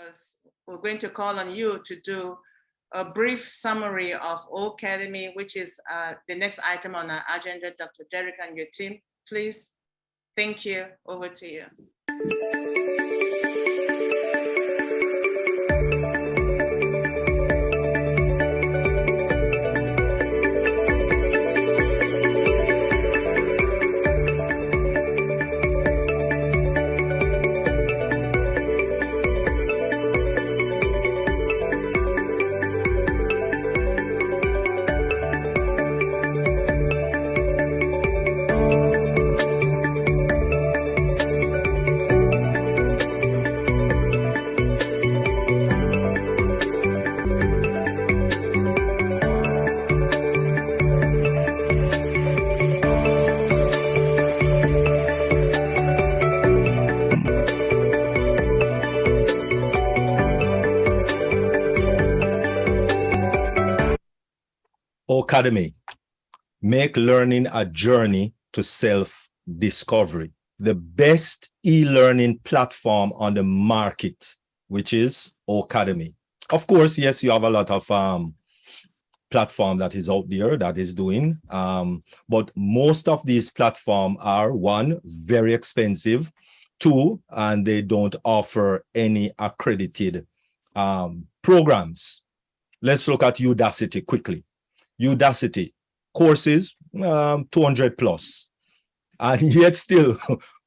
because we're going to call on you to do a brief summary of O-Cademy, which is the next item on our agenda. Dr. Derrick and your team, please. Thank you. Over to you. O-Cademy, make learning a journey to self-discovery. The best e-learning platform on the market, which is O-Cademy. Of course, yes, you have a lot of platform that is out there that is doing, but most of these platforms are, one, very expensive, two, and they don't offer any accredited programs. Let's look at Udacity quickly. Udacity courses 200 plus, and yet still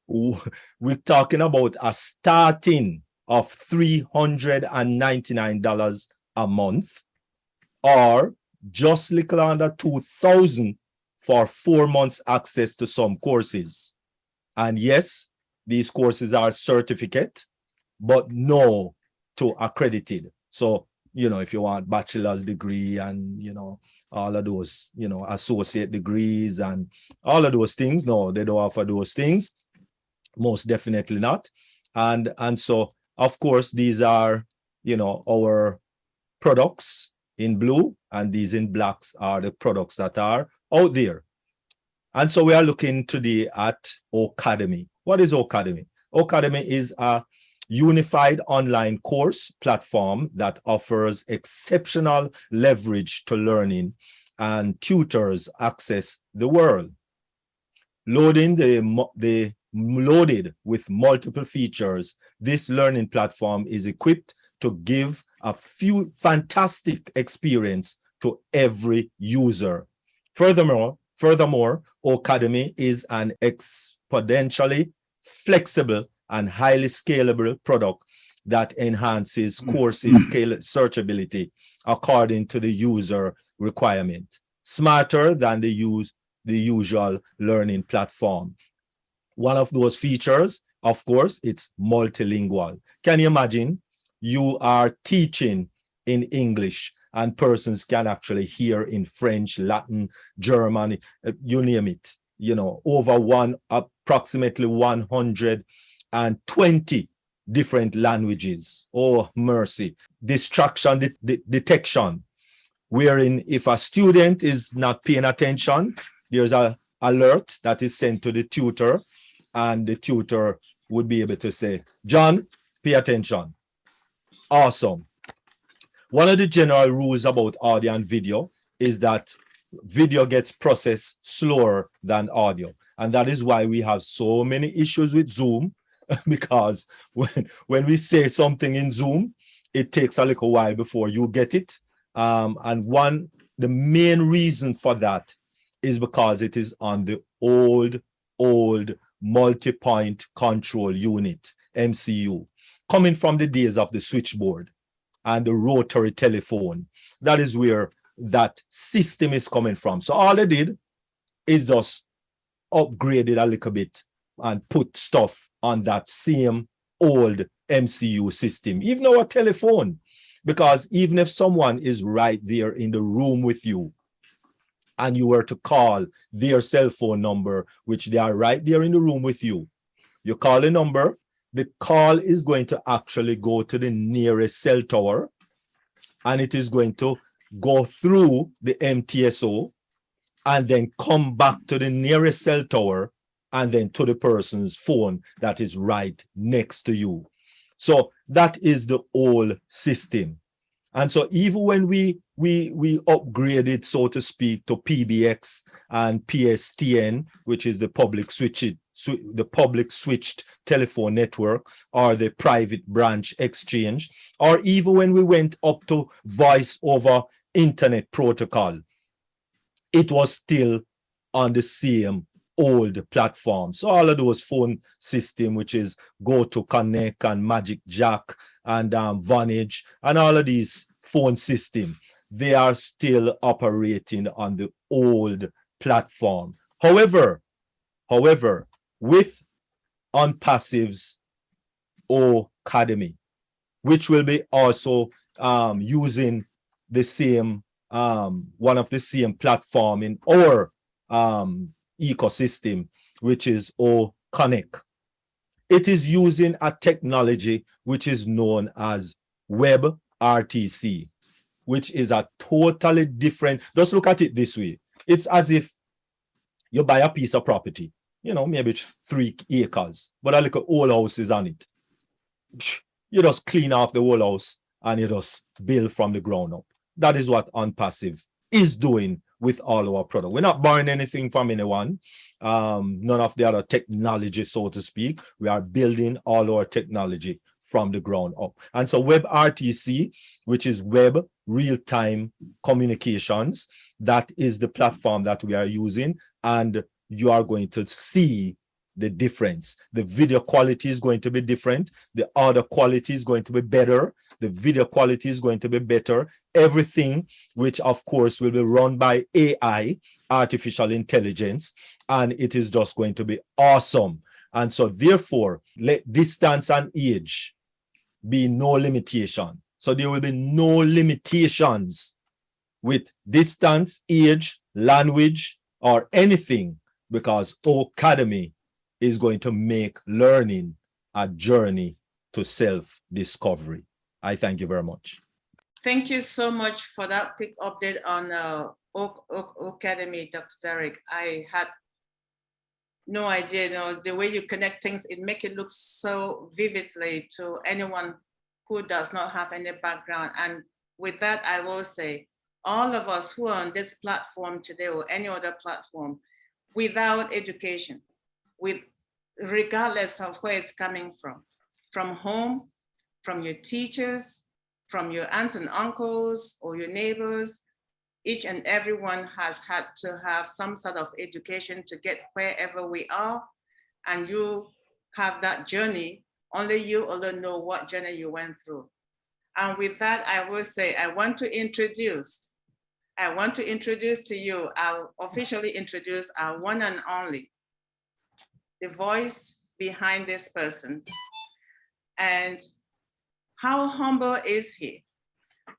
we're talking about a starting of $399 a month, or just little under 2,000 for 4 months access to some courses. And yes, these courses are certificate, but no to accredited. So, you know, if you want bachelor's degree and, you know, all of those, you know, associate degrees and all of those things, no, they don't offer those things. Most definitely not. And so, of course, these are, you know, our products in blue, and these in blacks are the products that are out there. And so we are looking today at O-Cademy. What is O-Cademy? O-Cademy is a unified online course platform that offers exceptional leverage to learning and tutors access the world. Loaded with multiple features, this learning platform is equipped to give a fantastic experience to every user. Furthermore, O-Cademy is an exponentially flexible and highly scalable product that enhances courses searchability according to the user requirement, smarter than the usual learning platform. One of those features, of course, it's multilingual. Can you imagine you are teaching in English and persons can actually hear in French, Latin, German, you name it, you know, approximately 120 different languages. Oh, mercy. Distraction detection, wherein if a student is not paying attention, there's an alert that is sent to the tutor, and the tutor would be able to say, John, pay attention. Awesome. One of the general rules about audio and video is that video gets processed slower than audio. And that is why we have so many issues with Zoom, because when we say something in Zoom, it takes a little while before you get it. And the main reason for that is because it is on the old multi-point control unit, MCU, coming from the days of the switchboard and the rotary telephone. That is where that system is coming from. So all they did is just upgrade it a little bit and put stuff on that same old MCU system, even our telephone, because even if someone is right there in the room with you and you were to call their cell phone number, which they are right there in the room with you, you call a number, the call is going to actually go to the nearest cell tower, and it is going to go through the MTSO and then come back to the nearest cell tower and then to the person's phone that is right next to you. So that is the old system. And so even when we upgraded, so to speak, to PBX and PSTN, which is the public switched telephone network, or the private branch exchange, or even when we went up to voice over internet protocol, it was still on the same old platform. So all of those phone system, which is Go to Connect and Magic Jack and Vonage and all of these phone system, they are still operating on the old platform. However, with ONPASSIVE's O-Cademy, which will be also using the same one of the same platform in our ecosystem, which is O-Connect. It is using a technology which is known as WebRTC, which is a totally different. Just look at it this way. It's as if you buy a piece of property, you know, maybe 3 acres, but a little old house is on it. You just clean off the whole house and you just build from the ground up. That is what ONPASSIVE is doing with all our products. We're not borrowing anything from anyone, none of the other technology, so to speak. We are building all our technology from the ground up. And so WebRTC, which is Web Real-Time Communications, that is the platform that we are using, and you are going to see the difference. The video quality is going to be different. The audio quality is going to be better. The video quality is going to be better. Everything, which of course will be run by AI, artificial intelligence, and it is just going to be awesome. And so therefore, let distance and age be no limitation. So there will be no limitations with distance, age, language, or anything, because O-Cademy is going to make learning a journey to self-discovery. I thank you very much. Thank you so much for that quick update on O-Cademy, Dr. Derrick. I had no idea, you know, the way you connect things, it makes it look so vividly to anyone who does not have any background. And with that, I will say, all of us who are on this platform today or any other platform, without education, regardless of where it's coming from home, from your teachers, from your aunts and uncles or your neighbors, each and everyone has had to have some sort of education to get wherever we are. And you have that journey, only you alone know what journey you went through. And with that, I will say, I want to introduce to you, I'll officially introduce our one and only, the voice behind this person. And how humble is he?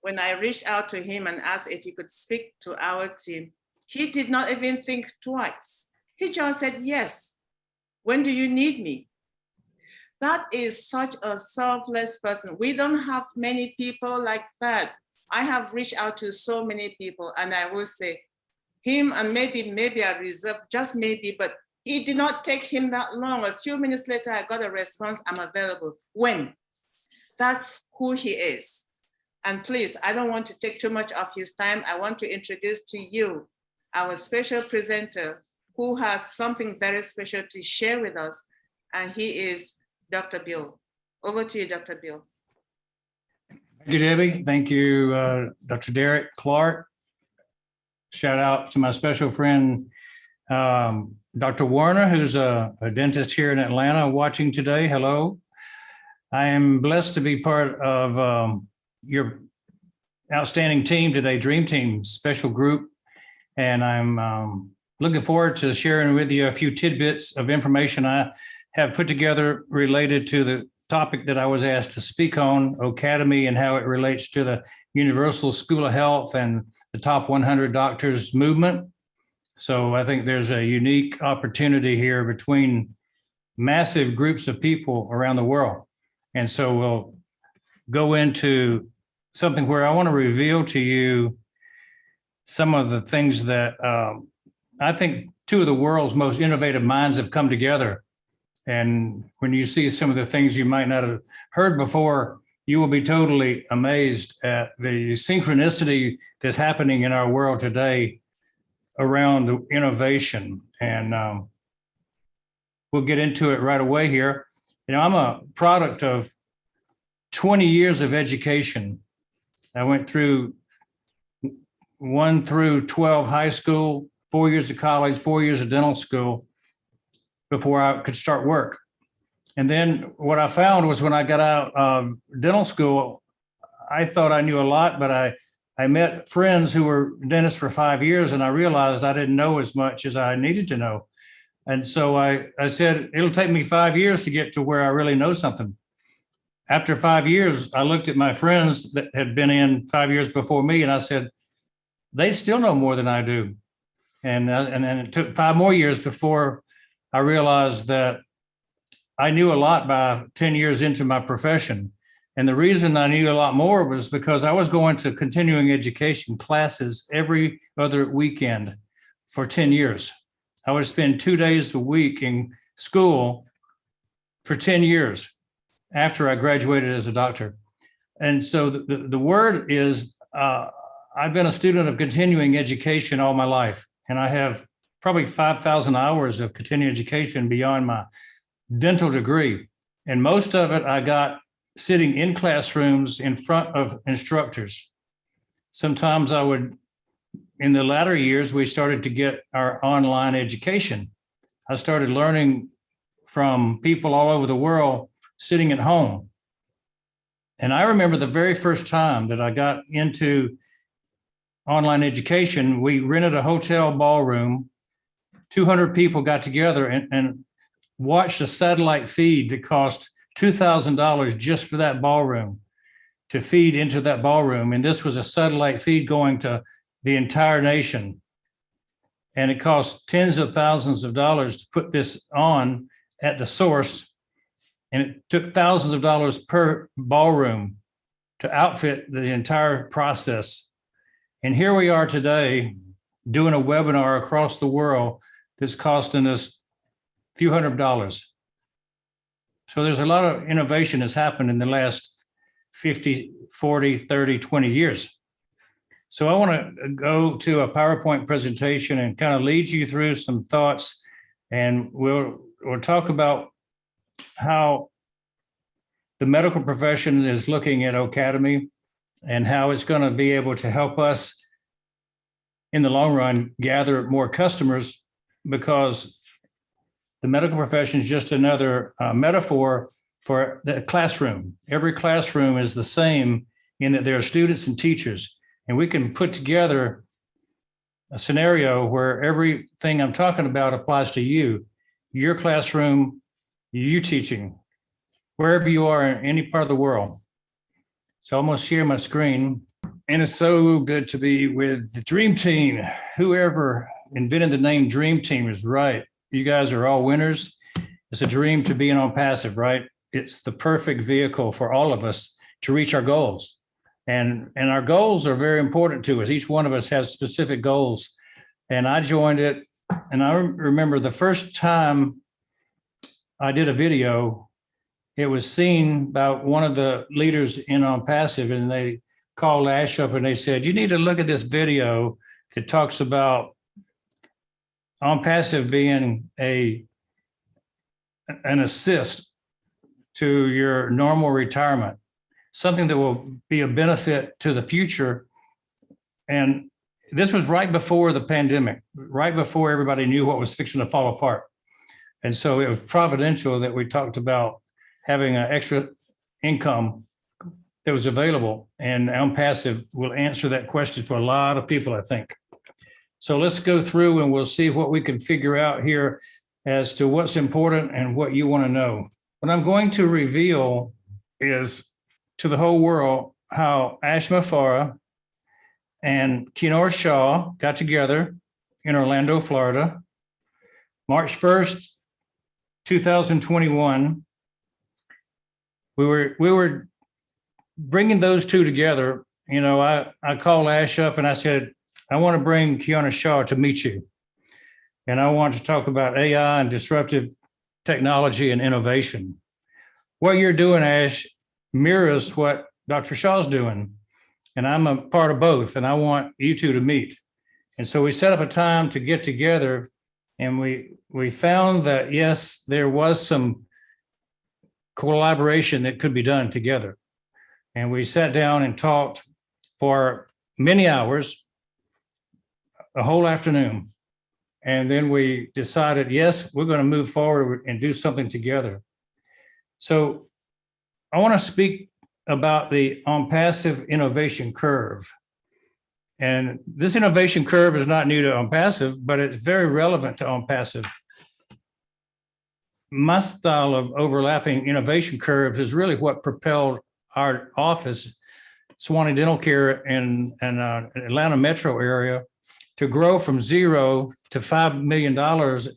When I reached out to him and asked if he could speak to our team, he did not even think twice. He just said, yes. When do you need me? That is such a selfless person. We don't have many people like that. I have reached out to so many people, and I will say him, and maybe I reserve, just maybe, but it did not take him that long. A few minutes later, I got a response, I'm available. When? That's who he is. And please, I don't want to take too much of his time. I want to introduce to you our special presenter who has something very special to share with us. And he is Dr. Bill. Over to you, Dr. Bill. Thank you, Debbie. Thank you, Dr. Derrick Clark. Shout out to my special friend, Dr. Warner, who's a dentist here in Atlanta watching today. Hello. I am blessed to be part of your outstanding team today, Dream Team special group. And I'm looking forward to sharing with you a few tidbits of information I have put together related to the topic that I was asked to speak on, O-Cademy, and how it relates to the Universal School of Health and the Top 100 Doctors movement. So I think there's a unique opportunity here between massive groups of people around the world. And so we'll go into something where I want to reveal to you some of the things that I think two of the world's most innovative minds have come together And when you see some of the things you might not have heard before, you will be totally amazed at the synchronicity that's happening in our world today around innovation. And we'll get into it right away here. You know, I'm a product of 20 years of education. I went through 1 through 12 high school, 4 years of college, 4 years of dental school before I could start work. And then what I found was when I got out of dental school, I thought I knew a lot, but I met friends who were dentists for 5 years, and I realized I didn't know as much as I needed to know. And so I said, it'll take me 5 years to get to where I really know something. After 5 years, I looked at my friends that had been in 5 years before me, and I said, they still know more than I do. And it took 5 more years before I realized that I knew a lot by 10 years into my profession. And the reason I knew a lot more was because I was going to continuing education classes every other weekend for 10 years. I would spend 2 days a week in school for 10 years after I graduated as a doctor. And so the word is, I've been a student of continuing education all my life, and I have probably 5,000 hours of continuing education beyond my dental degree. And most of it I got sitting in classrooms in front of instructors. Sometimes I would, in the latter years, we started to get our online education. I started learning from people all over the world sitting at home. And I remember the very first time that I got into online education, we rented a hotel ballroom. 200 people got together and watched a satellite feed that cost $2,000 just for that ballroom, to feed into that ballroom. And this was a satellite feed going to the entire nation. And it cost tens of thousands of dollars to put this on at the source. And it took thousands of dollars per ballroom to outfit the entire process. And here we are today doing a webinar across the world that's costing us a few $100s. So there's a lot of innovation that's happened in the last 50, 40, 30, 20 years. So I want to go to a PowerPoint presentation and kind of lead you through some thoughts. And we'll talk about how the medical profession is looking at O-Cademy and how it's going to be able to help us in the long run gather more customers, because the medical profession is just another metaphor for the classroom. Every classroom is the same in that there are students and teachers, and we can put together a scenario where everything I'm talking about applies to you, your classroom, you teaching, wherever you are in any part of the world. So I'm going to share my screen, and it's so good to be with the Dream Team. Whoever invented the name Dream Team is right. You guys are all winners. It's a dream to be an ONPASSIVE, right? It's the perfect vehicle for all of us to reach our goals. And our goals are very important to us. Each one of us has specific goals. And I joined it, and I remember the first time I did a video, it was seen by one of the leaders in ONPASSIVE, and they called Ash up and they said, you need to look at this video that talks about ONPASSIVE being an assist to your normal retirement, something that will be a benefit to the future. And this was right before the pandemic, right before everybody knew what was fixing to fall apart. And so it was providential that we talked about having an extra income that was available, and ONPASSIVE will answer that question for a lot of people, I think. So let's go through and we'll see what we can figure out here as to what's important and what you want to know. What I'm going to reveal is to the whole world how Ashma Farah and Kinor Shaw got together in Orlando, Florida, March 1st, 2021. We were bringing those two together. You know, I called Ash up and I said, I want to bring Kiana Shaw to meet you. And I want to talk about AI and disruptive technology and innovation. What you're doing, Ash, mirrors what Dr. Shaw's doing. And I'm a part of both, and I want you two to meet. And so we set up a time to get together, and we found that, yes, there was some collaboration that could be done together. And we sat down and talked for many hours, a whole afternoon. And then we decided, yes, we're going to move forward and do something together. So I want to speak about the ONPASSIVE innovation curve. And this innovation curve is not new to ONPASSIVE, but it's very relevant to ONPASSIVE. My style of overlapping innovation curves is really what propelled our office, Swanee Dental Care in Atlanta metro area, to grow from 0 to $5 million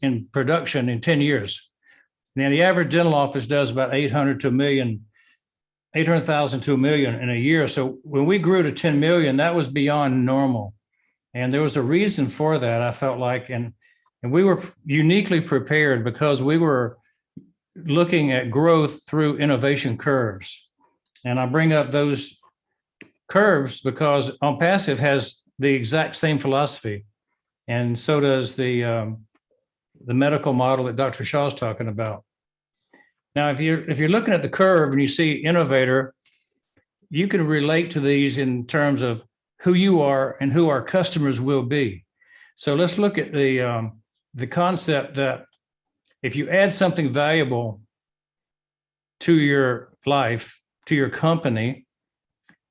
in production in 10 years. Now, the average dental office does about 800,000 to $1 million in a year. So when we grew to 10 million, that was beyond normal. And there was a reason for that, I felt like, and we were uniquely prepared because we were looking at growth through innovation curves. And I bring up those curves because ONPASSIVE has the exact same philosophy. And so does the medical model that Dr. Shaw's talking about. Now, if you're looking at the curve and you see innovator, you can relate to these in terms of who you are and who our customers will be. So let's look at the concept that if you add something valuable to your life, to your company,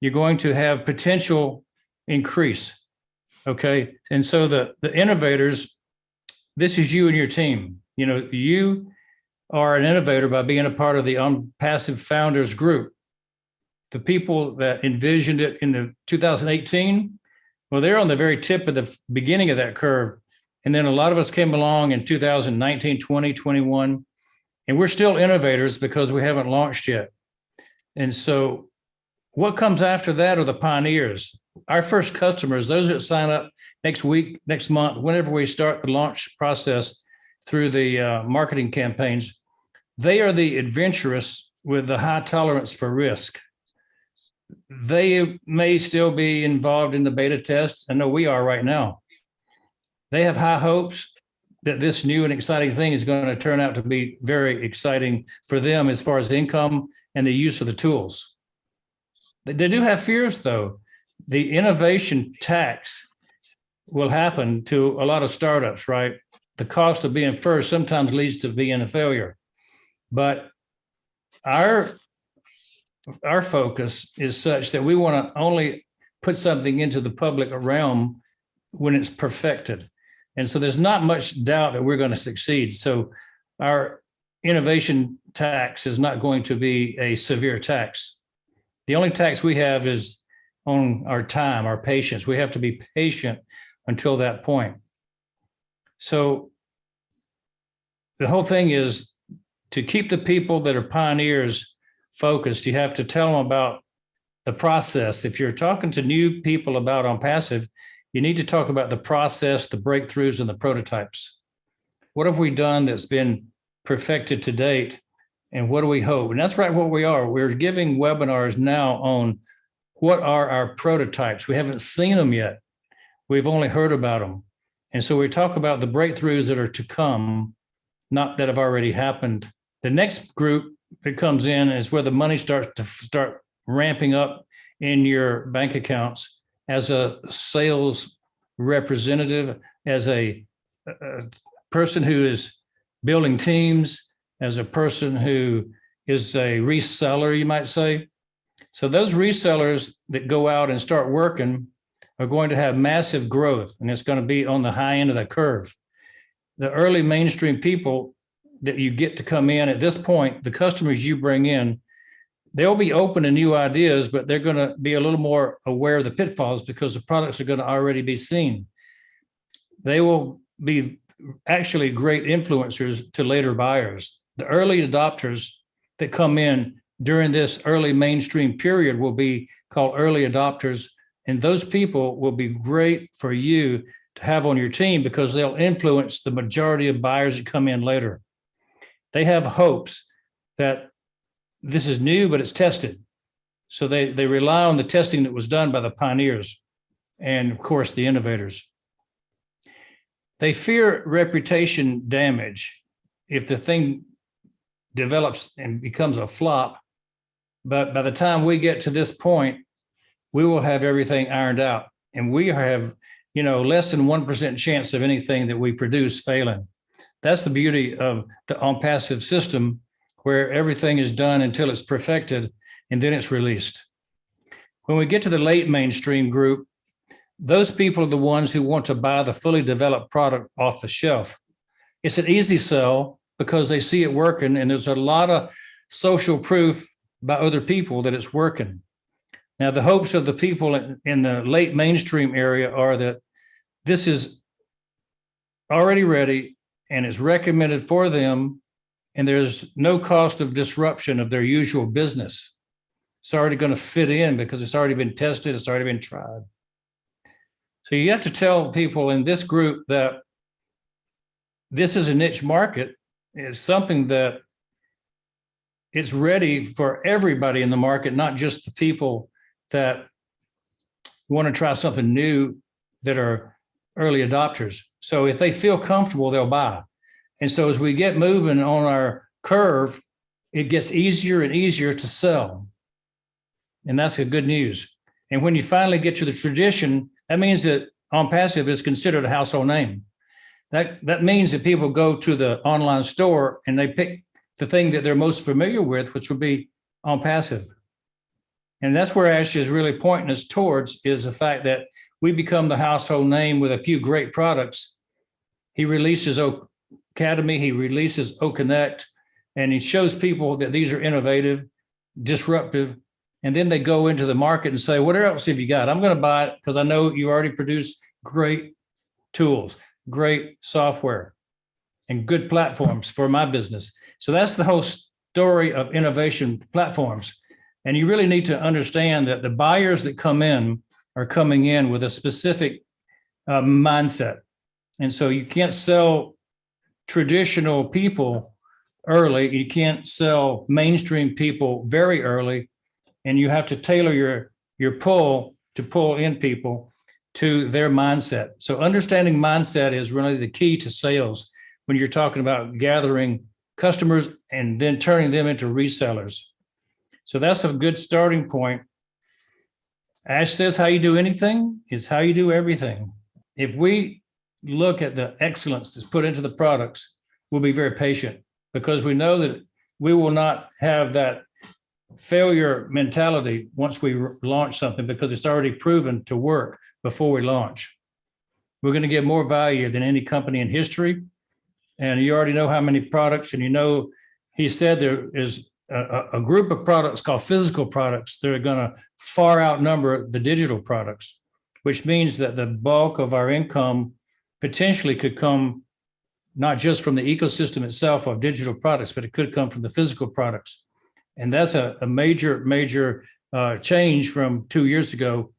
you're going to have potential increase. Okay. And so the innovators, this is you and your team. You know, you are an innovator by being a part of the ONPASSIVE Founders Group. The people that envisioned it in the 2018, well, they're on the very tip of the beginning of that curve. And then a lot of us came along in 2019, 20, 21, and we're still innovators because we haven't launched yet. And so what comes after that are the pioneers. Our first customers, those that sign up next week, next month, whenever we start the launch process through the marketing campaigns, they are the adventurous with the high tolerance for risk. They may still be involved in the beta test. I know we are right now. They have high hopes that this new and exciting thing is going to turn out to be very exciting for them as far as income and the use of the tools. They do have fears, though. The innovation tax will happen to a lot of startups, right? The cost of being first sometimes leads to being a failure. But our focus is such that we want to only put something into the public realm when it's perfected. And so there's not much doubt that we're going to succeed. So our innovation tax is not going to be a severe tax. The only tax we have is on our time, our patience. We have to be patient until that point. So the whole thing is to keep the people that are pioneers focused. You have to tell them about the process. If you're talking to new people about ONPASSIVE, you need to talk about the process, the breakthroughs, and the prototypes. What have we done that's been perfected to date? And what do we hope? And that's right what we are. We're giving webinars now on what are our prototypes. We haven't seen them yet. We've only heard about them. And so we talk about the breakthroughs that are to come, not that have already happened. The next group that comes in is where the money starts to ramping up in your bank accounts as a sales representative, as a person who is building teams, as a person who is a reseller, you might say. So those resellers that go out and start working are going to have massive growth, and it's going to be on the high end of the curve. The early mainstream people that you get to come in at this point, the customers you bring in, they'll be open to new ideas, but they're going to be a little more aware of the pitfalls because the products are going to already be seen. They will be actually great influencers to later buyers. The early adopters that come in during this early mainstream period will be called early adopters. And those people will be great for you to have on your team because they'll influence the majority of buyers that come in later. They have hopes that this is new, but it's tested. So they rely on the testing that was done by the pioneers and, of course, the innovators. They fear reputation damage if the thing develops and becomes a flop. But by the time we get to this point, we will have everything ironed out. And we have, less than 1% chance of anything that we produce failing. That's the beauty of the ONPASSIVE system, where everything is done until it's perfected and then it's released. When we get to the late mainstream group, those people are the ones who want to buy the fully developed product off the shelf. It's an easy sell because they see it working, and there's a lot of social proof by other people that it's working. Now, the hopes of the people in the late mainstream area are that this is already ready and is recommended for them, and there's no cost of disruption of their usual business. It's already going to fit in because it's already been tested, it's already been tried. So you have to tell people in this group that this is a niche market. It's something that it's ready for everybody in the market, not just the people that want to try something new that are early adopters. So if they feel comfortable, they'll buy. And so as we get moving on our curve, it gets easier and easier to sell. And that's the good news. And when you finally get to the tradition, that means that ONPASSIVE is considered a household name. That means that people go to the online store and they pick the thing that they're most familiar with, which would be ONPASSIVE. And that's where Ash is really pointing us towards, is the fact that we become the household name with a few great products. He releases O-Cademy, he releases O-Connect, and he shows people that these are innovative, disruptive, and then they go into the market and say, what else have you got? I'm going to buy it because I know you already produce great tools, great software, and good platforms for my business. So that's the whole story of innovation platforms. And you really need to understand that the buyers that come in are coming in with a specific mindset. And so you can't sell traditional people early. You can't sell mainstream people very early. And you have to tailor your pull to pull in people to their mindset. So understanding mindset is really the key to sales when you're talking about gathering customers and then turning them into resellers. So that's a good starting point. Ash says how you do anything is how you do everything. If we look at the excellence that's put into the products, we'll be very patient because we know that we will not have that failure mentality once we launch something because it's already proven to work before we launch. We're going to get more value than any company in history. And you already know how many products, and he said there is a group of products called physical products that are going to far outnumber the digital products, which means that the bulk of our income potentially could come not just from the ecosystem itself of digital products, but it could come from the physical products. And that's a major change from 2 years ago.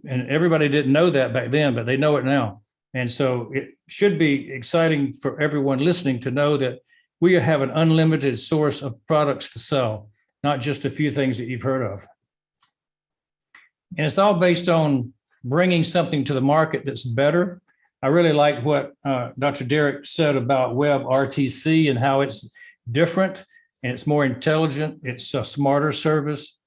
And everybody didn't know that back then, but they know it now. And so it should be exciting for everyone listening to know that we have an unlimited source of products to sell, not just a few things that you've heard of. And it's all based on bringing something to the market that's better. I really liked what DrDerrick said about WebRTC and how it's different and it's more intelligent. It's a smarter service.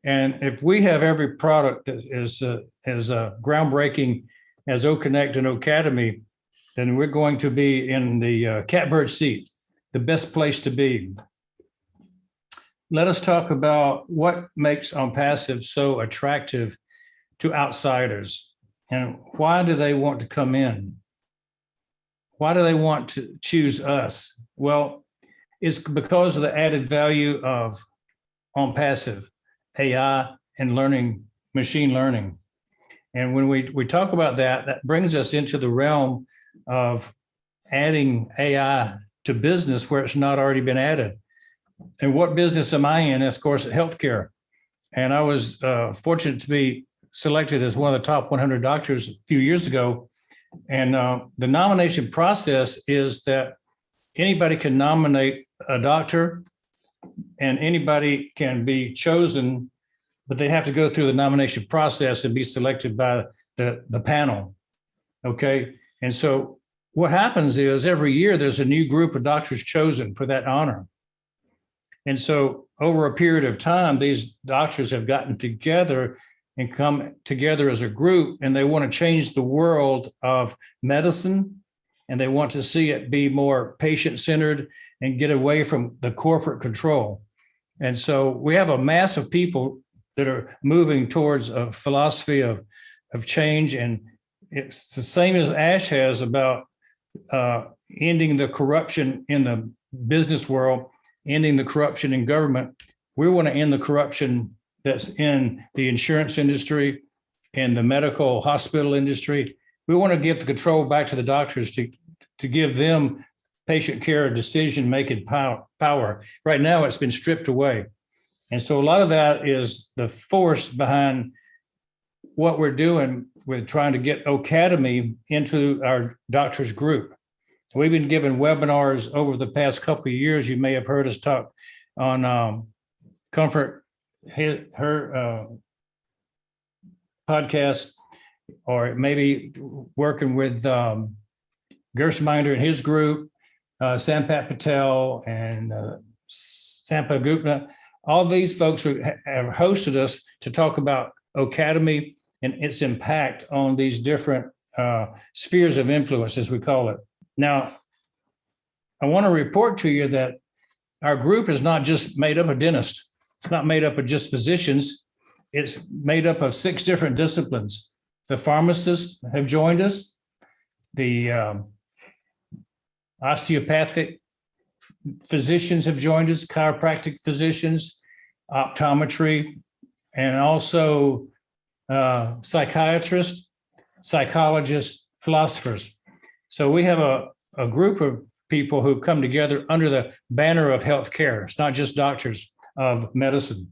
And if we have every product that is as groundbreaking as O-Connect and O-Cademy, then we're going to be in the catbird seat, the best place to be. Let us talk about what makes ONPASSIVE so attractive to outsiders and why do they want to come in? Why do they want to choose us? Well, it's because of the added value of ONPASSIVE, AI, and learning, machine learning. And when we talk about that, that brings us into the realm of adding AI to business where it's not already been added. And what business am I in? Of course, healthcare. And I was fortunate to be selected as one of the top 100 doctors a few years ago. And the nomination process is that anybody can nominate a doctor and anybody can be chosen, but they have to go through the nomination process and be selected by the panel. Okay. And so what happens is every year there's a new group of doctors chosen for that honor. And so over a period of time, these doctors have gotten together and come together as a group, and they want to change the world of medicine, and they want to see it be more patient-centered and get away from the corporate control. And so we have a mass of people that are moving towards a philosophy of change. And it's the same as Ash has about ending the corruption in the business world, ending the corruption in government. We want to end the corruption that's in the insurance industry and the medical hospital industry. We want to give the control back to the doctors to give them patient care decision-making power. Right now, it's been stripped away. And so a lot of that is the force behind what we're doing with trying to get O-Cademy into our doctors group. We've been giving webinars over the past couple of years. You may have heard us talk on Comfort, her podcast, or maybe working with Gershminder and his group, Sampat Patel and Sampa Gupta. All these folks have hosted us to talk about O-Cademy and its impact on these different spheres of influence, as we call it. Now, I want to report to you that our group is not just made up of dentists. It's not made up of just physicians. It's made up of 6 different disciplines. The pharmacists have joined us. The osteopathic physicians have joined us, chiropractic physicians, optometry, and also psychiatrists, psychologists, philosophers. So we have a group of people who've come together under the banner of healthcare. It's not just doctors of medicine.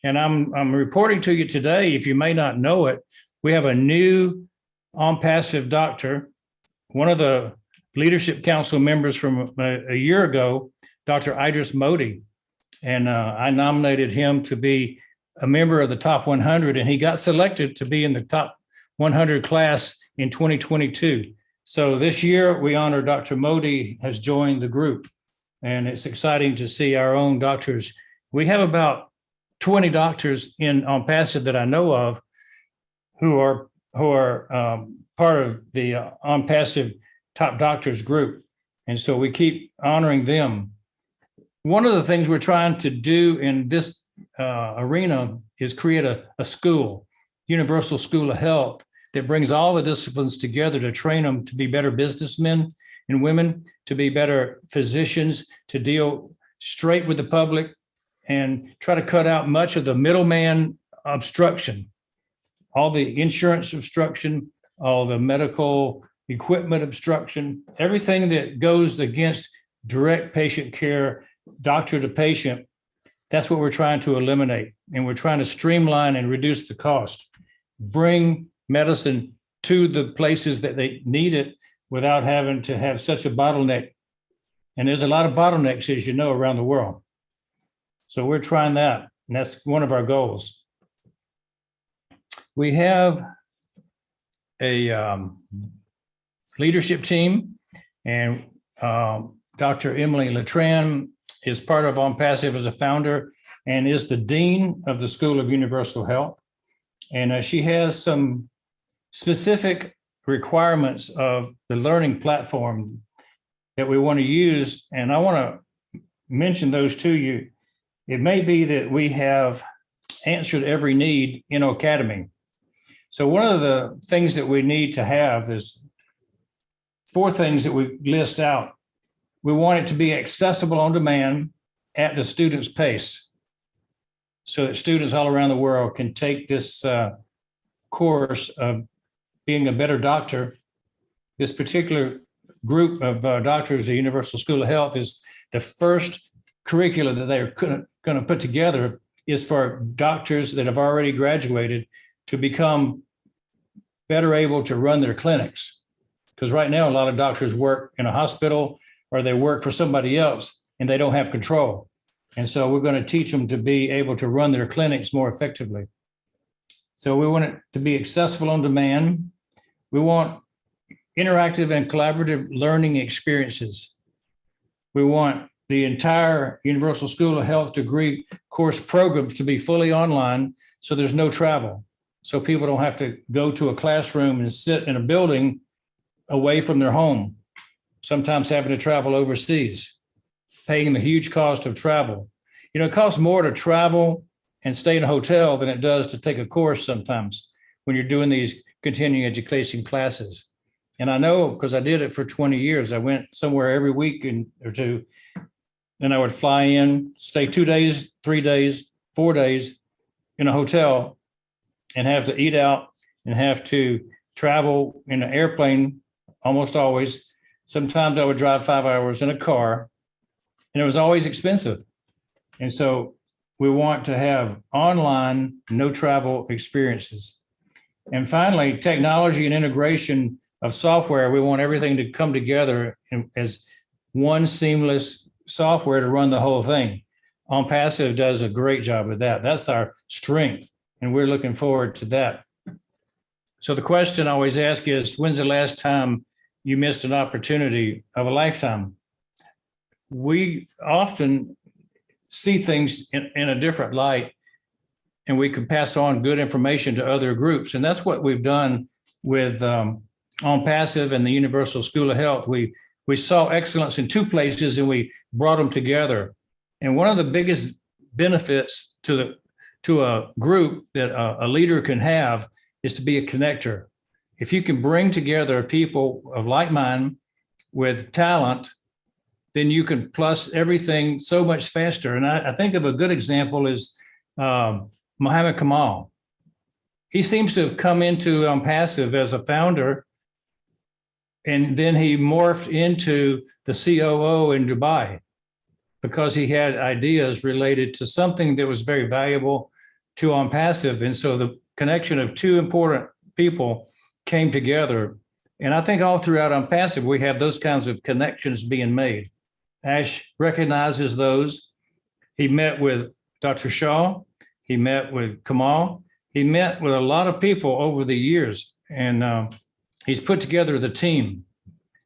And I'm reporting to you today, if you may not know it, we have a new ONPASSIVE doctor, one of the leadership council members from a year ago, Dr. Idris Modi. And I nominated him to be a member of the top 100, and he got selected to be in the top 100 class in 2022. So this year we honor Dr. Modi has joined the group, and it's exciting to see our own doctors. We have about 20 doctors in ONPASSIVE that I know of who are part of the ONPASSIVE top doctors group. And so we keep honoring them. One of the things we're trying to do in this arena is create a school, universal school of health, that brings all the disciplines together to train them to be better businessmen and women, to be better physicians, to deal straight with the public and try to cut out much of the middleman obstruction, all the insurance obstruction, all the medical equipment obstruction, everything that goes against direct patient care, doctor to patient. That's what we're trying to eliminate. And we're trying to streamline and reduce the cost, bring medicine to the places that they need it without having to have such a bottleneck. And there's a lot of bottlenecks, as you know, around the world. So we're trying that, and that's one of our goals. We have a leadership team, and Dr. Emily Latran is part of ONPASSIVE as a founder and is the dean of the School of Universal Health. And she has some specific requirements of the learning platform that we want to use. And I want to mention those to you. It may be that we have answered every need in O-Cademy. So one of the things that we need to have is 4 things that we list out. We want it to be accessible on demand at the student's pace, so that students all around the world can take this course of being a better doctor. This particular group of doctors, the Universal School of Health, is the first curricula that they're going to put together is for doctors that have already graduated to become better able to run their clinics. Because right now, a lot of doctors work in a hospital or they work for somebody else and they don't have control. And so we're going to teach them to be able to run their clinics more effectively. So we want it to be accessible on demand. We want interactive and collaborative learning experiences. We want the entire Universal School of Health degree course programs to be fully online, so there's no travel. So people don't have to go to a classroom and sit in a building away from their home, sometimes having to travel overseas, paying the huge cost of travel. You know, it costs more to travel and stay in a hotel than it does to take a course sometimes when you're doing these continuing education classes. And I know because I did it for 20 years. I went somewhere every week or two, and I would fly in, stay 2 days, 3 days, 4 days in a hotel and have to eat out and have to travel in an airplane almost always. Sometimes I would drive 5 hours in a car, and it was always expensive. And so we want to have online, no travel experiences. And finally, technology and integration of software. We want everything to come together as one seamless software to run the whole thing. ONPASSIVE does a great job with that. That's our strength, and we're looking forward to that. So the question I always ask is, when's the last time you missed an opportunity of a lifetime? We often see things in a different light, and we can pass on good information to other groups. And that's what we've done with ONPASSIVE and the Universal School of Health. We saw excellence in two places, and we brought them together. And one of the biggest benefits to a group that a leader can have is to be a connector. If you can bring together people of like mind with talent, then you can plus everything so much faster. And I think of a good example is Mohammed Kamal. He seems to have come into ONPASSIVE as a founder, and then he morphed into the COO in Dubai because he had ideas related to something that was very valuable to ONPASSIVE. And so the connection of two important people came together. And I think all throughout ONPASSIVE, we have those kinds of connections being made. Ash recognizes those. He met with Dr. Shaw. He met with Kamal. He met with a lot of people over the years, and he's put together the team.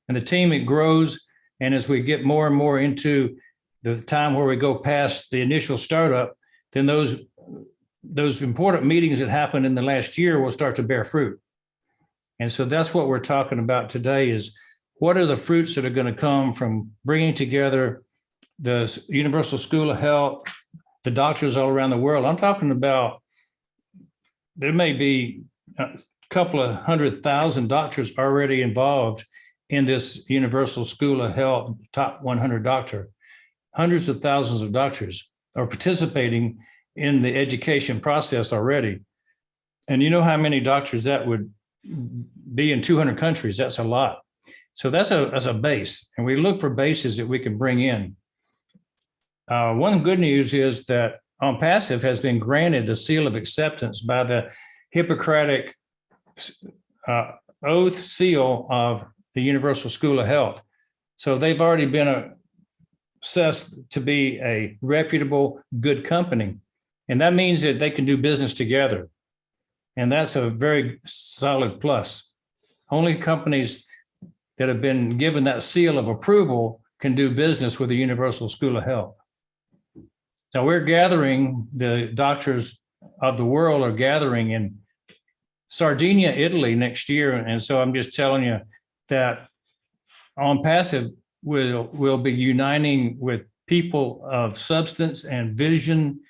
And the team, it grows. And as we get more and more into the time where we go past the initial startup, then those important meetings that happened in the last year will start to bear fruit. And so that's what we're talking about today is what are the fruits that are going to come from bringing together the Universal School of Health, the doctors all around the world. I'm talking about there may be a couple of 100,000 doctors already involved in this Universal School of Health top 100 doctor. Hundreds of thousands of doctors are participating in the education process already. And you know how many doctors that would be in 200 countries? That's a lot. So that's a base, and we look for bases that we can bring in. One good news is that ONPASSIVE has been granted the seal of acceptance by the Hippocratic oath seal of the Universal School of Health. So they've already been assessed to be a reputable, good company. And that means that they can do business together. And that's a very solid plus. Only companies that have been given that seal of approval can do business with the Universal School of Health. So we're gathering, the doctors of the world are gathering in Sardinia, Italy next year. And so I'm just telling you that ONPASSIVE will be uniting with people of substance and vision.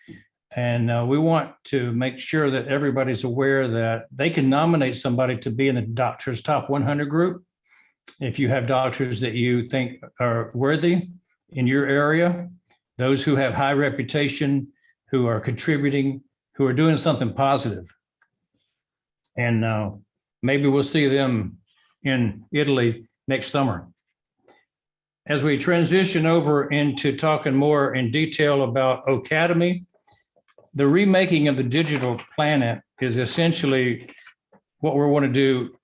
And we want to make sure that everybody's aware that they can nominate somebody to be in the doctor's top 100 group. If you have doctors that you think are worthy in your area, those who have high reputation, who are contributing, who are doing something positive. And maybe we'll see them in Italy next summer. As we transition over into talking more in detail about O-Cademy, the remaking of the digital planet is essentially what we want to do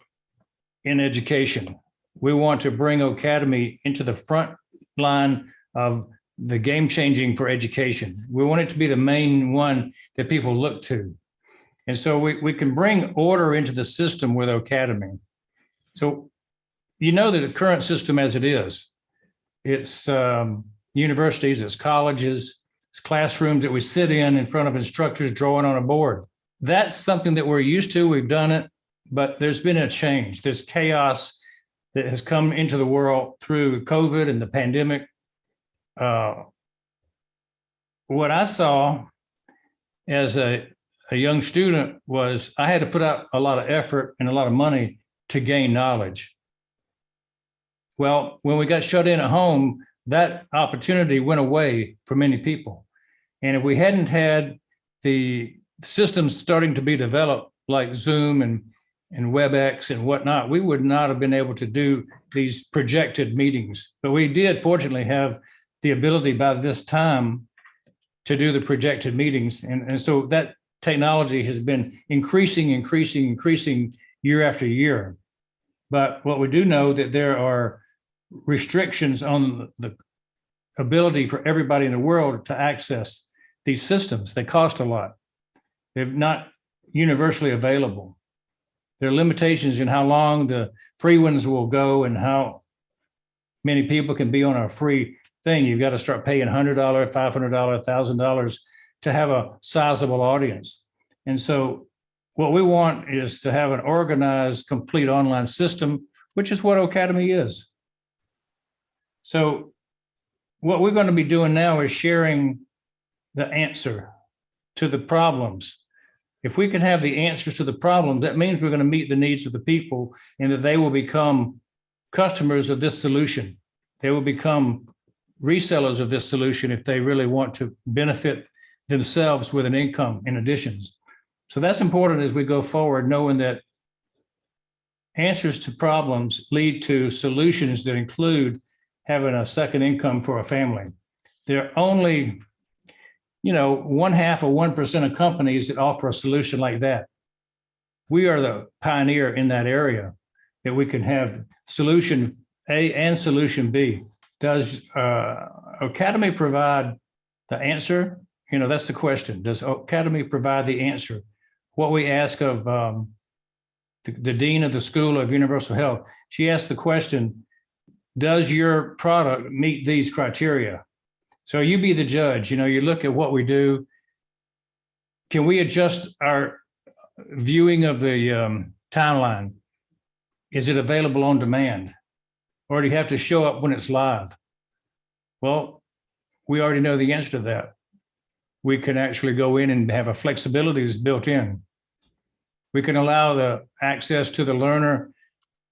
in education. We want to bring O-Cademy into the front line of the game changing for education. We want it to be the main one that people look to. And so we can bring order into the system with O-Cademy. So you know that the current system as it is, it's universities, it's colleges, it's classrooms that we sit in front of instructors drawing on a board. That's something that we're used to. We've done it, but there's been a change. There's chaos that has come into the world through COVID and the pandemic. What I saw as a young student was I had to put out a lot of effort and a lot of money to gain knowledge. Well, when we got shut in at home, that opportunity went away for many people. And if we hadn't had the systems starting to be developed like Zoom and WebEx and whatnot, we would not have been able to do these projected meetings. But we did fortunately have the ability by this time to do the projected meetings. And so that technology has been increasing year after year. But what we do know that there are restrictions on the ability for everybody in the world to access these systems. They cost a lot. They're not universally available. There are limitations in how long the free ones will go and how many people can be on a free thing. You've got to start paying $100, $500, $1,000 to have a sizable audience. And so what we want is to have an organized, complete online system, which is what O-Cademy is. So what we're going to be doing now is sharing the answer to the problems. If we can have the answers to the problems, that means we're going to meet the needs of the people and that they will become customers of this solution. They will become resellers of this solution if they really want to benefit themselves with an income in additions. So that's important as we go forward, knowing that answers to problems lead to solutions that include having a second income for a family. There are only, 1/2 of 1% of companies that offer a solution like that. We are the pioneer in that area, that we can have solution A and solution B. Does O-Cademy provide the answer? That's the question. Does O-Cademy provide the answer? What we ask of the dean of the School of Universal Health, she asked the question, does your product meet these criteria? So you be the judge. You look at what we do. Can we adjust our viewing of the timeline? Is it available on demand? Or do you have to show up when it's live? Well, we already know the answer to that. We can actually go in and have a flexibility that's built in. We can allow the access to the learner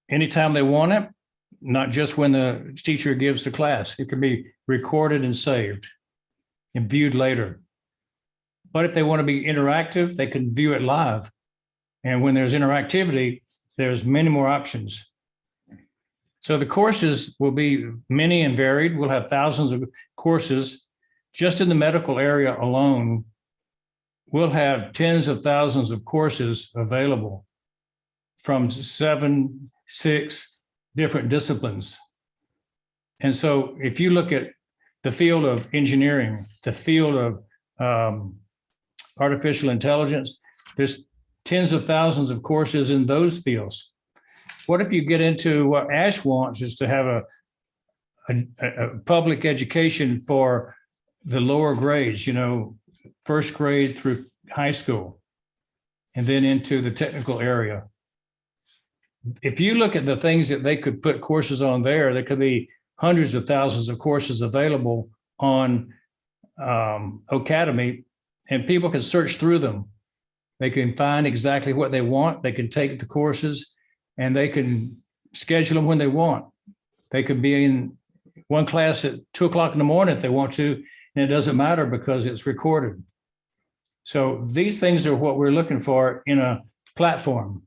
anytime they want it, not just when the teacher gives the class. It can be recorded and saved and viewed later. But if they want to be interactive, they can view it live. And when there's interactivity, there's many more options. So the courses will be many and varied. We'll have thousands of courses. Just in the medical area alone, we'll have tens of thousands of courses available from 6 different disciplines. And so if you look at the field of engineering, the field of artificial intelligence, there's tens of thousands of courses in those fields. What if you get into what Ash wants, is to have a public education for the lower grades, first grade through high school, and then into the technical area. If you look at the things that they could put courses on there could be hundreds of thousands of courses available on O-Cademy, and people can search through them. They can find exactly what they want. They can take the courses and they can schedule them when they want. They could be in one class at 2:00 in the morning if they want to, and it doesn't matter because it's recorded. So these things are what we're looking for in a platform.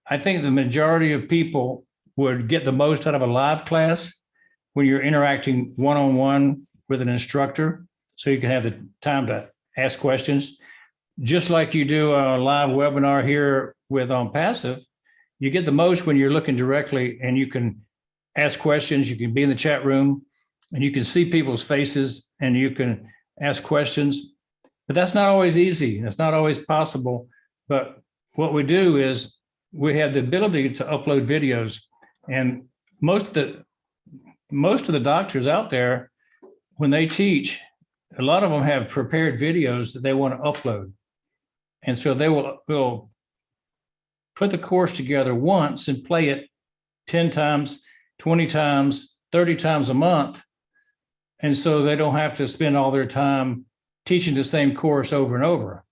I think the majority of people would get the most out of a live class when you're interacting one-on-one with an instructor, so you can have the time to ask questions. Just like you do a live webinar here with ONPASSIVE, you get the most when you're looking directly and you can ask questions, you can be in the chat room, and you can see people's faces and you can ask questions, but that's not always easy. It's not always possible. But what we do is we have the ability to upload videos, and most of the doctors out there, when they teach, a lot of them have prepared videos that they want to upload. And so they will put the course together once and play it 10 times, 20 times, 30 times a month. And so they don't have to spend all their time teaching the same course over and over.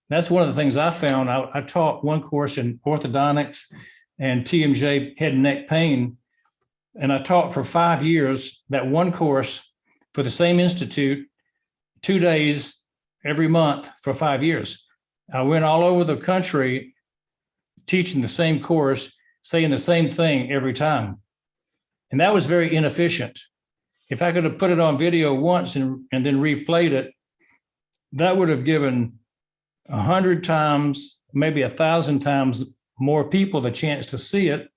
That's one of the things I found. I taught one course in orthodontics and TMJ head and neck pain. And I taught for 5 years that one course for the same institute, 2 days every month for 5 years. I went all over the country teaching the same course, saying the same thing every time. And that was very inefficient. If I could have put it on video once and then replayed it, that would have given 100 times, maybe 1,000 times more people the chance to see it,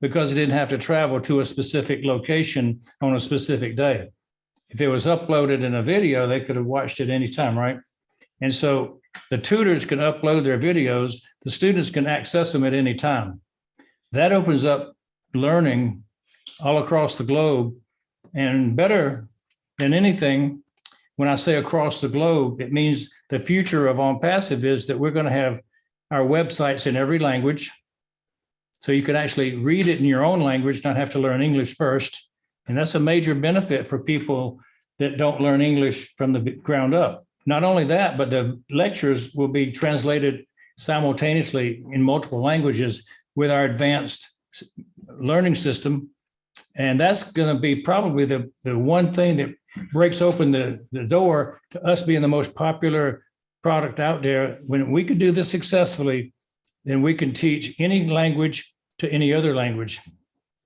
because it didn't have to travel to a specific location on a specific day. If it was uploaded in a video, they could have watched it anytime, right? And so the tutors can upload their videos, the students can access them at any time. That opens up learning all across the globe. And better than anything, when I say across the globe, it means the future of ONPASSIVE is that we're going to have our websites in every language. So you can actually read it in your own language, not have to learn English first. And that's a major benefit for people that don't learn English from the ground up. Not only that, but the lectures will be translated simultaneously in multiple languages with our advanced learning system. And that's going to be probably the one thing that breaks open the door to us being the most popular product out there. When we can do this successfully, then we can teach any language to any other language.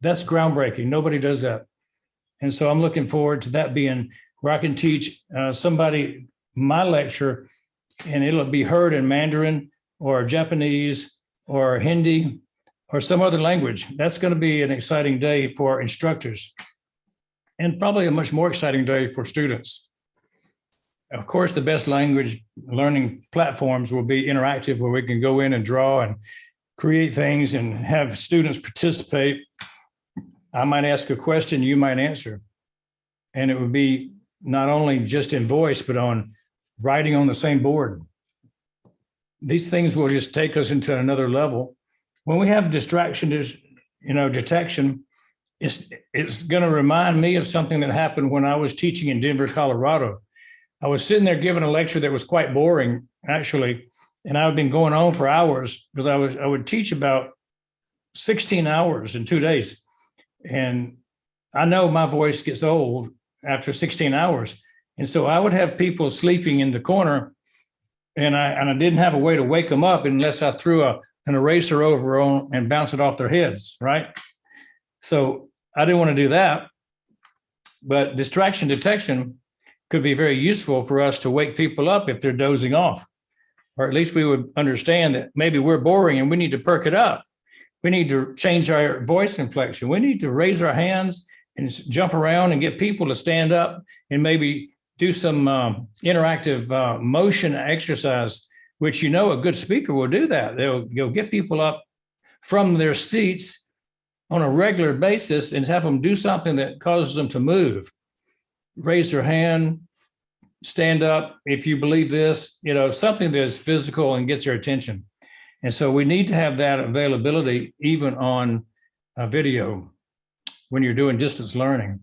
That's groundbreaking. Nobody does that. And so I'm looking forward to that being where I can teach somebody my lecture, and it'll be heard in Mandarin or Japanese or Hindi or some other language. That's going to be an exciting day for instructors, and probably a much more exciting day for students. Of course, the best language learning platforms will be interactive, where we can go in and draw and create things and have students participate. I might ask a question, you might answer. And it would be not only just in voice, but on writing on the same board. These things will just take us into another level. When we have distraction, detection, it's going to remind me of something that happened when I was teaching in Denver, Colorado. I was sitting there giving a lecture that was quite boring, actually, and I've been going on for hours because I would teach about 16 hours in 2 days. And I know my voice gets old after 16 hours. And so I would have people sleeping in the corner, and I didn't have a way to wake them up unless I threw an eraser over on and bounced it off their heads, right? So I didn't want to do that. But distraction detection could be very useful for us to wake people up if they're dozing off, or at least we would understand that maybe we're boring and we need to perk it up. We need to change our voice inflection. We need to raise our hands and jump around and get people to stand up and maybe do some interactive motion exercise, which a good speaker will do that. They'll get people up from their seats on a regular basis and have them do something that causes them to move. Raise their hand, stand up if you believe this, something that's physical and gets their attention. And so we need to have that availability even on video when you're doing distance learning.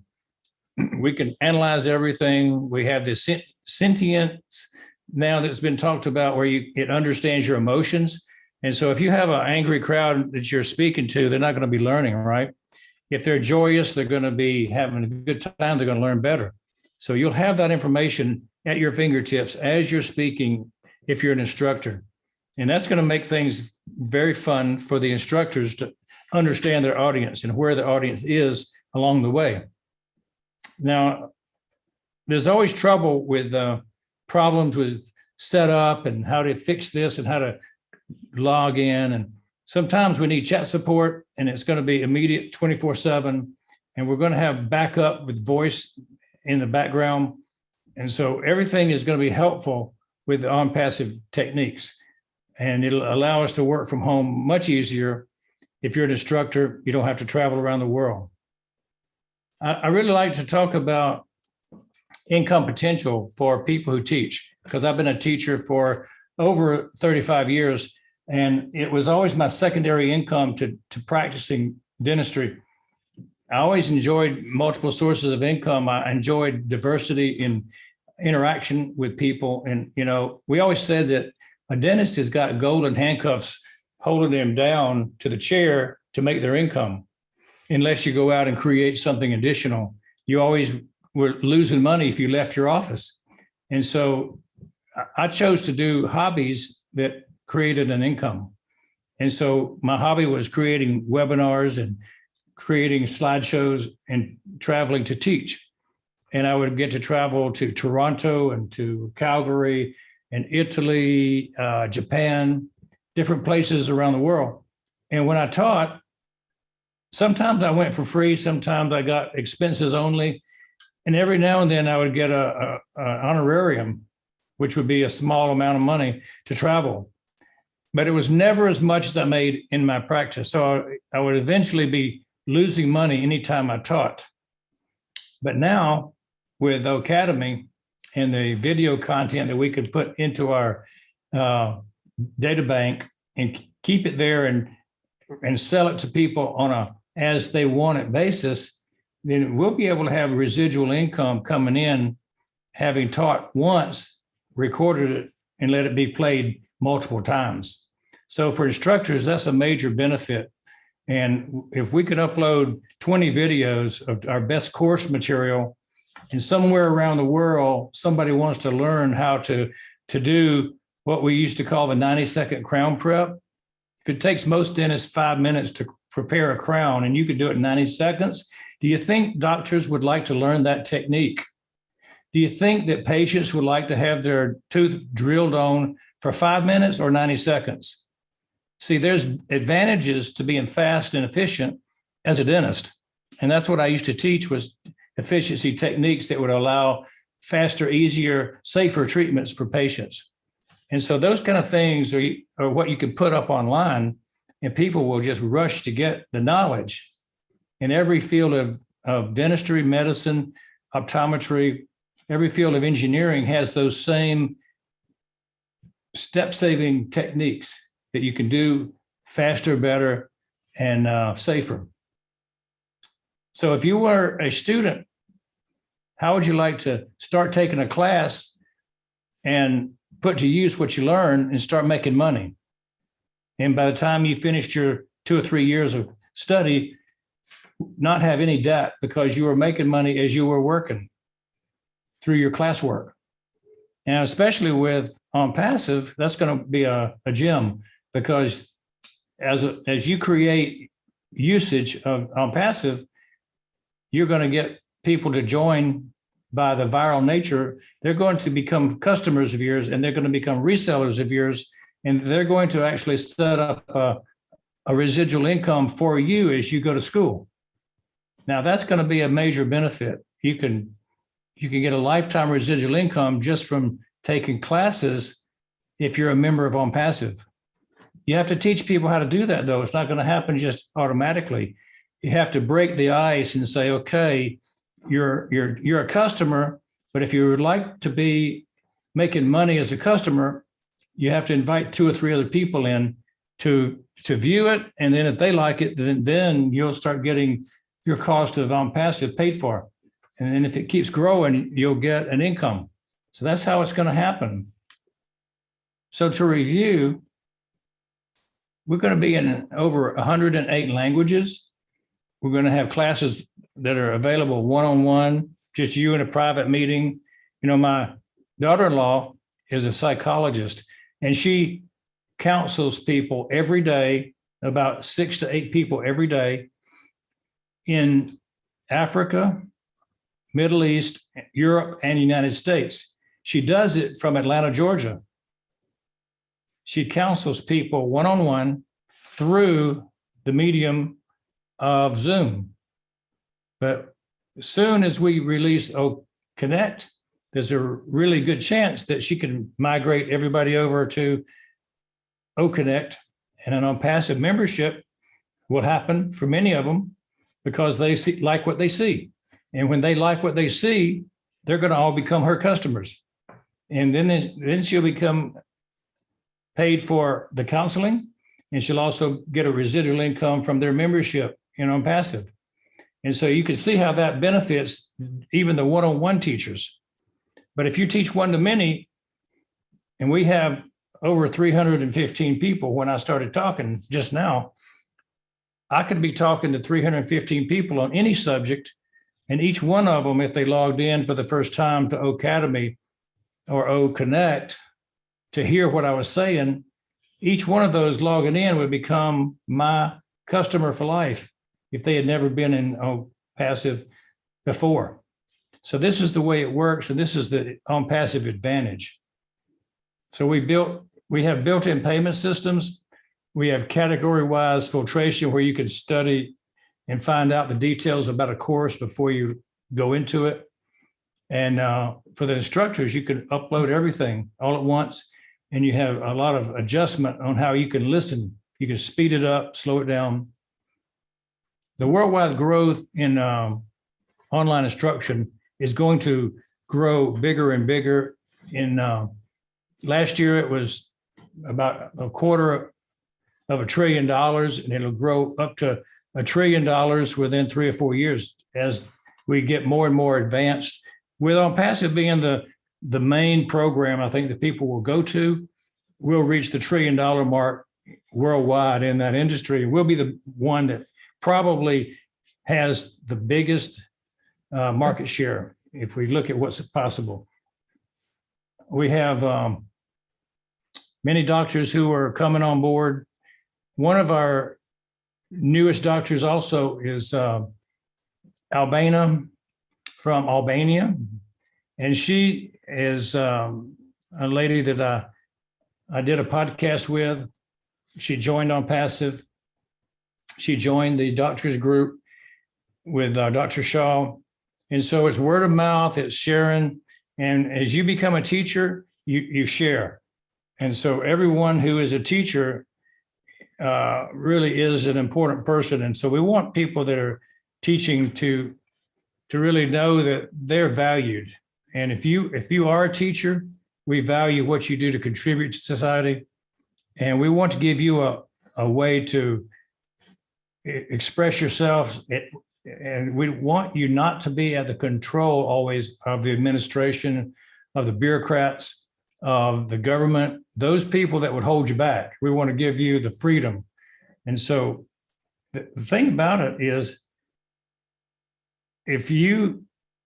We can analyze everything. We have this sentience now that's been talked about where it understands your emotions. And so if you have an angry crowd that you're speaking to, they're not going to be learning, right? If they're joyous, they're going to be having a good time. They're going to learn better. So you'll have that information at your fingertips as you're speaking if you're an instructor. And that's going to make things very fun for the instructors to understand their audience and where the audience is along the way. Now, there's always trouble with problems with setup and how to fix this and how to log in. And sometimes we need chat support, and it's going to be immediate 24/7. And we're going to have backup with voice in the background. And so everything is going to be helpful with the ONPASSIVE techniques. And it'll allow us to work from home much easier. If you're an instructor, you don't have to travel around the world. I really like to talk about income potential for people who teach, because I've been a teacher for over 35 years, and it was always my secondary income to practicing dentistry. I always enjoyed multiple sources of income. I enjoyed diversity in interaction with people. And, you know, we always said that a dentist has got golden handcuffs holding them down to the chair to make their income. Unless you go out and create something additional, you always were losing money if you left your office. And so I chose to do hobbies that created an income. And so my hobby was creating webinars and creating slideshows and traveling to teach. And I would get to travel to Toronto and to Calgary and Italy, Japan, different places around the world. And when I taught, sometimes I went for free, sometimes I got expenses only. And every now and then I would get a honorarium, which would be a small amount of money to travel. But it was never as much as I made in my practice. So I would eventually be losing money anytime I taught. But now with O-Cademy and the video content that we could put into our data bank and keep it there and sell it to people on a as they want it basis, then we'll be able to have residual income coming in, having taught once, recorded it, and let it be played multiple times. So for instructors, that's a major benefit. And if we could upload 20 videos of our best course material, and somewhere around the world, somebody wants to learn how to do what we used to call the 90-second crown prep. If it takes most dentists 5 minutes to prepare a crown and you could do it in 90 seconds, do you think doctors would like to learn that technique? Do you think that patients would like to have their tooth drilled on for 5 minutes or 90 seconds? See, there's advantages to being fast and efficient as a dentist. And that's what I used to teach, was efficiency techniques that would allow faster, easier, safer treatments for patients. And so those kind of things are what you can put up online, and people will just rush to get the knowledge. In every field of dentistry, medicine, optometry, every field of engineering has those same step-saving techniques that you can do faster, better, and safer. So if you were a student, how would you like to start taking a class and put to use what you learn and start making money? And by the time you finished your 2 or 3 years of study, not have any debt because you were making money as you were working through your classwork. And especially with ONPASSIVE, that's going to be a gem, because as you create usage of ONPASSIVE, you're going to get people to join by the viral nature. They're going to become customers of yours, and they're going to become resellers of yours, and they're going to actually set up a residual income for you as you go to school. Now, that's going to be a major benefit. You can get a lifetime residual income just from taking classes if you're a member of ONPASSIVE. You have to teach people how to do that, though. It's not going to happen just automatically. You have to break the ice and say, okay, you're a customer, but if you would like to be making money as a customer, you have to invite 2 or 3 other people in to view it. And then if they like it, then you'll start getting your cost of ONPASSIVE paid for. And then if it keeps growing, you'll get an income. So that's how it's going to happen. So to review, we're going to be in over 108 languages. We're going to have classes that are available one-on-one, just you in a private meeting. You know, my daughter-in-law is a psychologist, and she counsels people every day, about 6 to 8 people every day in Africa, Middle East, Europe, and United States. She does it from Atlanta, Georgia. She counsels people one-on-one through the medium of Zoom. But as soon as we release Connect, there's a really good chance that she can migrate everybody over to O-Connect, and an ONPASSIVE membership will happen for many of them because they like what they see. And when they like what they see, they're going to all become her customers. And then she'll become paid for the counseling, and she'll also get a residual income from their membership in ONPASSIVE. And so you can see how that benefits even the one-on-one teachers. But if you teach one-to-many, and we have over 315 people, when I started talking just now, I could be talking to 315 people on any subject, and each one of them, if they logged in for the first time to O-Cademy or O-Connect to hear what I was saying, each one of those logging in would become my customer for life if they had never been in ONPASSIVE before. So this is the way it works, and this is the ONPASSIVE advantage. So we have built-in payment systems. We have category-wise filtration where you can study and find out the details about a course before you go into it. And for the instructors, you can upload everything all at once, and you have a lot of adjustment on how you can listen. You can speed it up, slow it down. The worldwide growth in online instruction is going to grow bigger and bigger. In last year, it was about $250 billion, and it'll grow up to $1 trillion within 3 or 4 years as we get more and more advanced. With ONPASSIVE being the main program, I think that people will go to, we'll reach the $1 trillion mark worldwide in that industry. We'll be the one that probably has the biggest market share if we look at what's possible. We have many doctors who are coming on board. One of our newest doctors also is Albana from Albania. And she is a lady that I did a podcast with. She joined ONPASSIVE. She joined the doctors group with Dr. Shaw. And so it's word of mouth, it's sharing. And as you become a teacher, you share. And so everyone who is a teacher really is an important person. And so we want people that are teaching to really know that they're valued. And if you are a teacher, we value what you do to contribute to society. And we want to give you a way to express yourself. And we want you not to be at the control always of the administration, of the bureaucrats, of the government, those people that would hold you back. We want to give you the freedom. And so the thing about it is, if you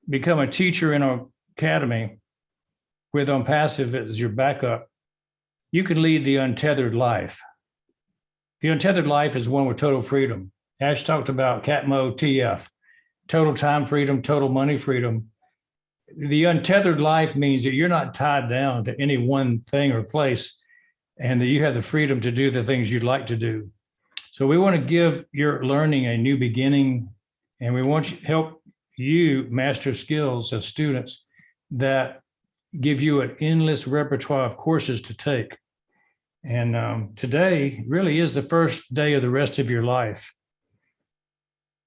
become a teacher in an academy with ONPASSIVE as your backup, you can lead the untethered life. The untethered life is one with total freedom. Ash talked about CATMO TF, total time freedom, total money freedom. The untethered life means that you're not tied down to any one thing or place, and that you have the freedom to do the things you'd like to do. So we want to give your learning a new beginning, and we want to help you master skills as students that give you an endless repertoire of courses to take. And today really is the first day of the rest of your life.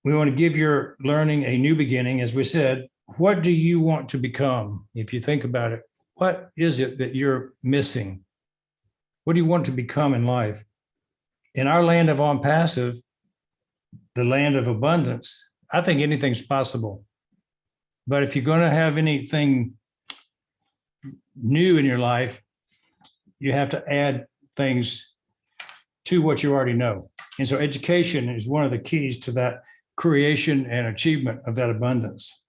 We want to give your learning a new beginning. As we said, what do you want to become? If you think about it, what is it that you're missing? What do you want to become in life? In our land of ONPASSIVE, the land of abundance, I think anything's possible. But if you're going to have anything new in your life, you have to add things to what you already know. And so education is one of the keys to that creation and achievement of that abundance.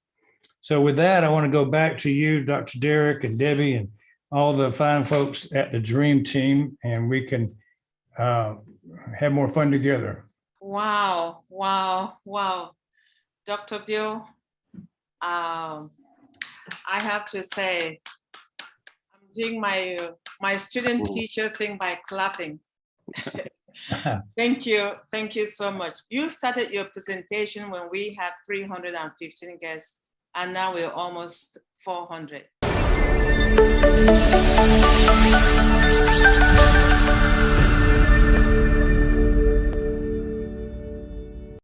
So with that, I want to go back to you, Dr. Derrick and Debbie, and all the fine folks at the Dream Team, and we can have more fun together. Wow, wow, wow. Dr. Bill, I have to say, I'm doing my student teacher thing by clapping. Thank you so much. You started your presentation when we had 315 guests, and now we're almost 400.